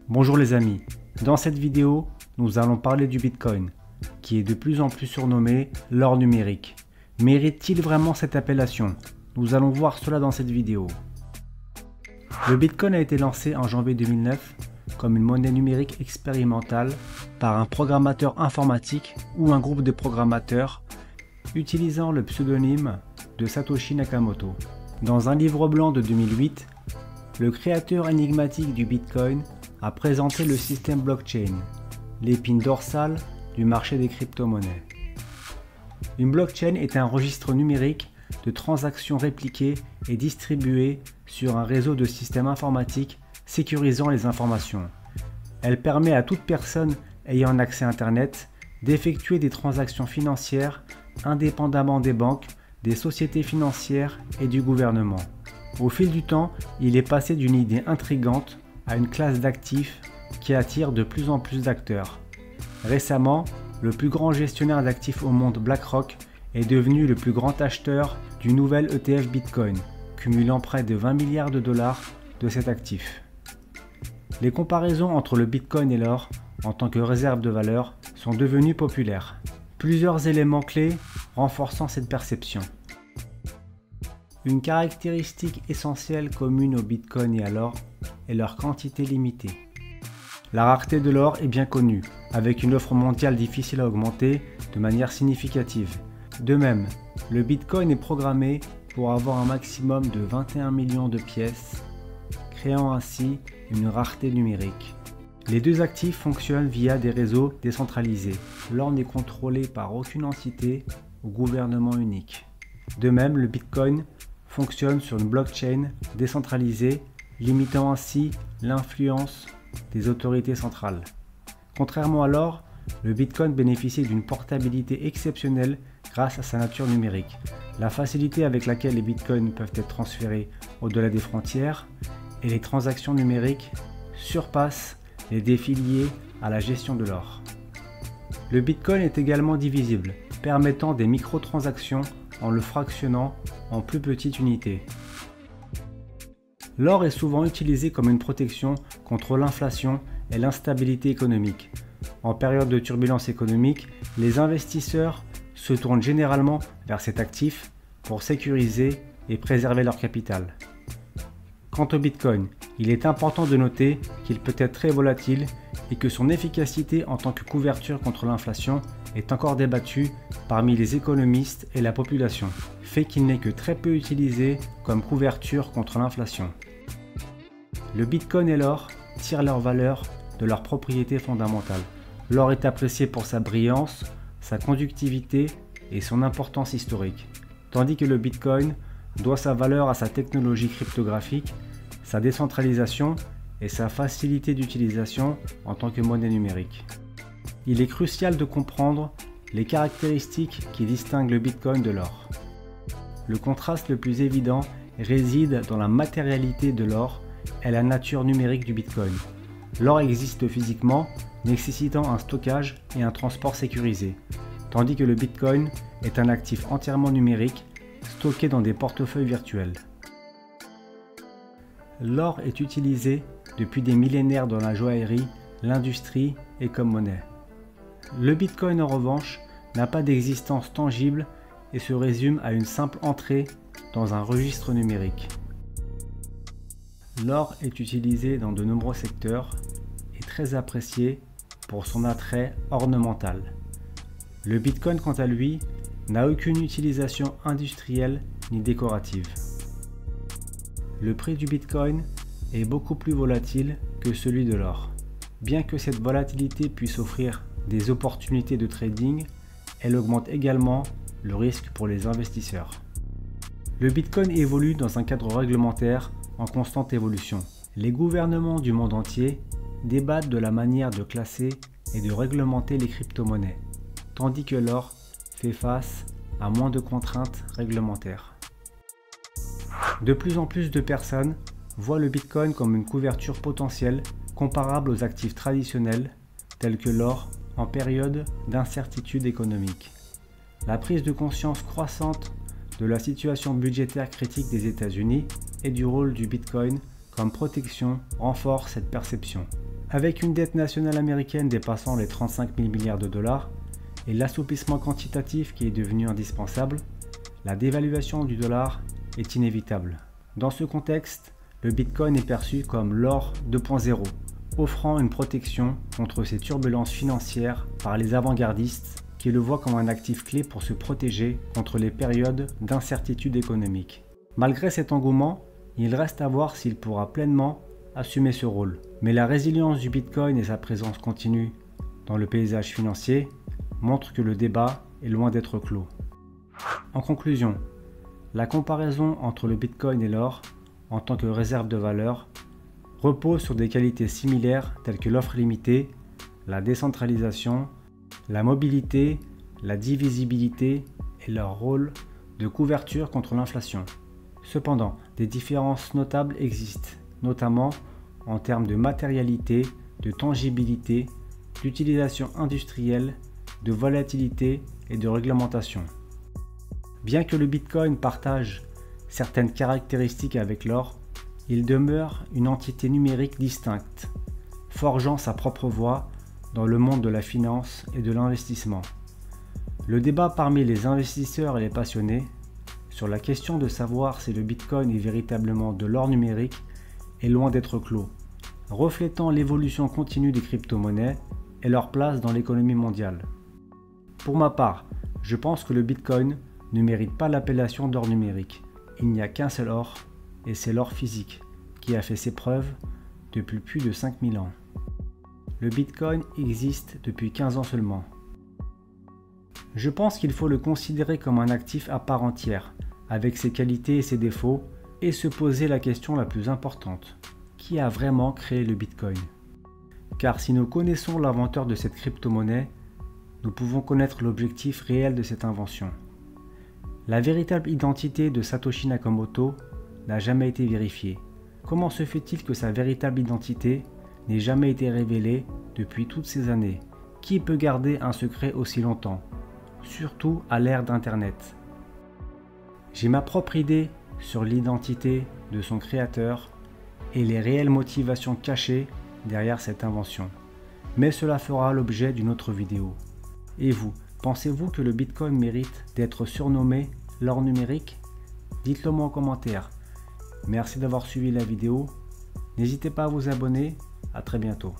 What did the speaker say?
Bonjour les amis, dans cette vidéo, nous allons parler du Bitcoin, qui est de plus en plus surnommé l'or numérique. Mérite-t-il vraiment cette appellation? Nous allons voir cela dans cette vidéo. Le Bitcoin a été lancé en janvier 2009 comme une monnaie numérique expérimentale par un programmateur informatique ou un groupe de programmateurs utilisant le pseudonyme de Satoshi Nakamoto. Dans un livre blanc de 2008, le créateur énigmatique du Bitcoin a présenté le système blockchain, l'épine dorsale du marché des crypto-monnaies. Une blockchain est un registre numérique de transactions répliquées et distribuées sur un réseau de systèmes informatiques sécurisant les informations. Elle permet à toute personne ayant un accès à Internet d'effectuer des transactions financières indépendamment des banques, des sociétés financières et du gouvernement. Au fil du temps, il est passé d'une idée intrigante à une classe d'actifs qui attire de plus en plus d'acteurs. Récemment, le plus grand gestionnaire d'actifs au monde, BlackRock, est devenu le plus grand acheteur du nouvel ETF Bitcoin, cumulant près de 20 milliards de dollars de cet actif. Les comparaisons entre le Bitcoin et l'or, en tant que réserve de valeur, sont devenues populaires. Plusieurs éléments clés renforçant cette perception. Une caractéristique essentielle commune au Bitcoin et à l'or est leur quantité limitée. La rareté de l'or est bien connue, avec une offre mondiale difficile à augmenter de manière significative. De même, le Bitcoin est programmé pour avoir un maximum de 21 millions de pièces, créant ainsi une rareté numérique. Les deux actifs fonctionnent via des réseaux décentralisés. L'or n'est contrôlé par aucune entité ou gouvernement unique. De même, le Bitcoin fonctionne sur une blockchain décentralisée, limitant ainsi l'influence des autorités centrales. Contrairement à l'or, le Bitcoin bénéficie d'une portabilité exceptionnelle grâce à sa nature numérique. La facilité avec laquelle les Bitcoins peuvent être transférés au-delà des frontières et les transactions numériques surpassent les défis liés à la gestion de l'or. Le Bitcoin est également divisible, permettant des microtransactions en le fractionnant en plus petites unités. L'or est souvent utilisé comme une protection contre l'inflation et l'instabilité économique. En période de turbulence économique, les investisseurs se tournent généralement vers cet actif pour sécuriser et préserver leur capital. Quant au Bitcoin, il est important de noter qu'il peut être très volatile et que son efficacité en tant que couverture contre l'inflation est encore débattue parmi les économistes et la population, fait qu'il n'est que très peu utilisé comme couverture contre l'inflation. Le Bitcoin et l'or tirent leur valeur de leurs propriétés fondamentales. L'or est apprécié pour sa brillance, sa conductivité et son importance historique, tandis que le Bitcoin doit sa valeur à sa technologie cryptographique, sa décentralisation et sa facilité d'utilisation en tant que monnaie numérique. Il est crucial de comprendre les caractéristiques qui distinguent le Bitcoin de l'or. Le contraste le plus évident réside dans la matérialité de l'or et la nature numérique du Bitcoin. L'or existe physiquement, nécessitant un stockage et un transport sécurisé, tandis que le Bitcoin est un actif entièrement numérique, stocké dans des portefeuilles virtuels. L'or est utilisé depuis des millénaires dans la joaillerie, l'industrie et comme monnaie. Le Bitcoin en revanche n'a pas d'existence tangible et se résume à une simple entrée dans un registre numérique. L'or est utilisé dans de nombreux secteurs et très apprécié pour son attrait ornemental. Le Bitcoin quant à lui n'a aucune utilisation industrielle ni décorative. Le prix du Bitcoin est beaucoup plus volatile que celui de l'or. Bien que cette volatilité puisse offrir des opportunités de trading, elle augmente également le risque pour les investisseurs. Le Bitcoin évolue dans un cadre réglementaire en constante évolution. Les gouvernements du monde entier débattent de la manière de classer et de réglementer les crypto-monnaies, tandis que l'or fait face à moins de contraintes réglementaires. De plus en plus de personnes voient le Bitcoin comme une couverture potentielle comparable aux actifs traditionnels tels que l'or en période d'incertitude économique. La prise de conscience croissante de la situation budgétaire critique des États-Unis et du rôle du Bitcoin comme protection renforce cette perception. Avec une dette nationale américaine dépassant les 35 000 milliards de dollars et l'assouplissement quantitatif qui est devenu indispensable, la dévaluation du dollar est inévitable. Dans ce contexte, le Bitcoin est perçu comme l'or 2.0, offrant une protection contre ces turbulences financières par les avant-gardistes qui le voient comme un actif clé pour se protéger contre les périodes d'incertitude économique. Malgré cet engouement, il reste à voir s'il pourra pleinement assumer ce rôle. Mais la résilience du Bitcoin et sa présence continue dans le paysage financier montrent que le débat est loin d'être clos. En conclusion, la comparaison entre le Bitcoin et l'or en tant que réserve de valeur repose sur des qualités similaires telles que l'offre limitée, la décentralisation, la mobilité, la divisibilité et leur rôle de couverture contre l'inflation. Cependant, des différences notables existent, notamment en termes de matérialité, de tangibilité, d'utilisation industrielle, de volatilité et de réglementation. Bien que le Bitcoin partage certaines caractéristiques avec l'or, il demeure une entité numérique distincte, forgeant sa propre voie dans le monde de la finance et de l'investissement. Le débat parmi les investisseurs et les passionnés sur la question de savoir si le Bitcoin est véritablement de l'or numérique est loin d'être clos, reflétant l'évolution continue des crypto-monnaies et leur place dans l'économie mondiale. Pour ma part, je pense que le Bitcoin ne mérite pas l'appellation d'or numérique. Il n'y a qu'un seul or, et c'est l'or physique, qui a fait ses preuves depuis plus de 5000 ans. Le Bitcoin existe depuis 15 ans seulement. Je pense qu'il faut le considérer comme un actif à part entière, avec ses qualités et ses défauts, et se poser la question la plus importante. Qui a vraiment créé le Bitcoin? Car si nous connaissons l'inventeur de cette crypto-monnaie, nous pouvons connaître l'objectif réel de cette invention. La véritable identité de Satoshi Nakamoto n'a jamais été vérifiée. Comment se fait-il que sa véritable identité n'ait jamais été révélée depuis toutes ces années? Qui peut garder un secret aussi longtemps? Surtout à l'ère d'Internet. J'ai ma propre idée sur l'identité de son créateur et les réelles motivations cachées derrière cette invention. Mais cela fera l'objet d'une autre vidéo. Et vous, pensez-vous que le Bitcoin mérite d'être surnommé l'or numérique? Dites-le moi en commentaire. Merci d'avoir suivi la vidéo. N'hésitez pas à vous abonner. À très bientôt.